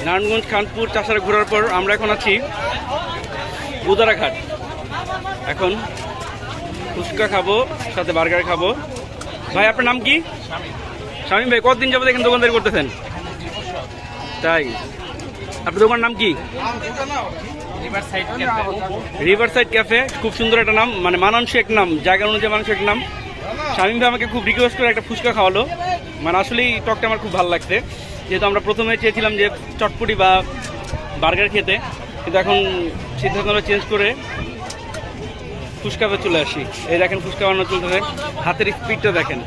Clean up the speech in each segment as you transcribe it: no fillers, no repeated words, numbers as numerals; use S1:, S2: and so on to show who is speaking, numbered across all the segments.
S1: নারায়ণগঞ্জ খানপুর চাষারা ঘোরার পর আমরা এখন আছি উদারাঘাট। এখন ফুচকা খাবো, সাথে বার্গার খাবো। ভাই আপনার নাম কি? শামীম ভাই, কতদিন যাবো দেখেন দোকানদারি করতেছেন? তাই, আপনার দোকানের নাম কি? River side cafe. খুব সুন্দর একটা নাম, মানে মানানসই এক নাম, জায়গা অনুযায়ী মানানসই এক নাম। শামীম ভাই আমাকে খুব রিকোয়েস্ট করে একটা ফুচকা খাওয়ালো, মানে আসলেই টকটা আমার খুব ভালো লাগছে। যেহেতু আমরা প্রথমে চেয়েছিলাম যে চটপটি বা বার্গার খেতে, কিন্তু এখন সিদ্ধান্ত চেঞ্জ করে ফুচকাতে চলে আসি। এই দেখেন ফুচকা বানানো চলতেছে, হাতের স্পিডটা দেখেন।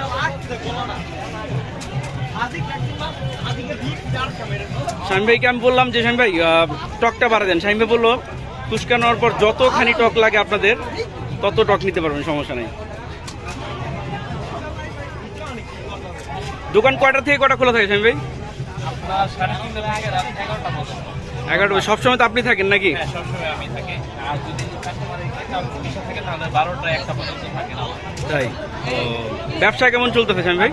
S1: শামীম ভাইকে আমি বললাম যে শামীম ভাই টকটা বাড়া দেন। শামীম ভাই বললো ফুচকা নেওয়ার পর যতখানি টক লাগে আপনাদের তত টক নিতে পারবেন, সমস্যা নেই। দোকান কয়টা থেকে কয়টা খোলা থাকে শামীম ভাই? 11টা। সবসময় তো আপনি থাকেন নাকি? তাই, ব্যবসা কেমন চলতেছে শামীম ভাই?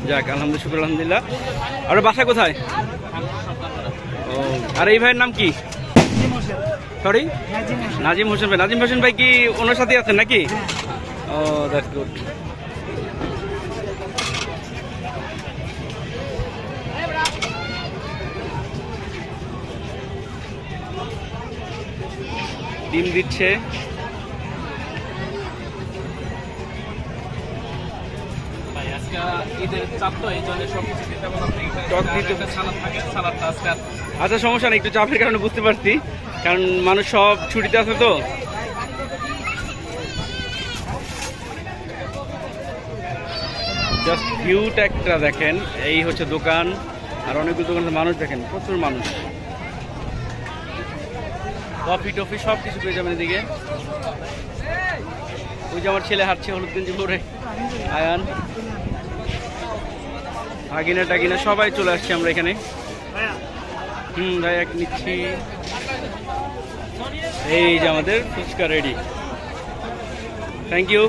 S1: যাক আলহামদুলিল্লাহ, শুকর আলহামদুলিল্লাহ। আর বাসা কোথায়? ও, আর এই ভাইয়ের নাম কি? সরি, নাজিম হোসেন ভাই। নাজিম হোসেন ভাই কি ওনার সাথে আছেন নাকি? ও, দ্যাটস গুড। ডিম দিচ্ছে, আচ্ছা সমস্যা নেই, একটু চাপের কারণে বুঝতে পারছি, কারণ মানুষ সব ছুটিতে আছে তো। জাস্ট ভিউটা একটা দেখেন, এই হচ্ছে দোকান, আর অনেকগুলো দোকানের মানুষ দেখেন, প্রচুর মানুষ। কফি টফি সব কিছু পেয়ে যাবেন এদিকে। ওই যে আমার ছেলে হাঁটছে হলুদ গেঞ্জি পরে, আয়ান, আগিনা টাগিনা সবাই চলে আসছে আমরা এখানে। ভাই এক নিচ্ছি। এই যে আমাদের ফুচকা রেডি, থ্যাংক ইউ।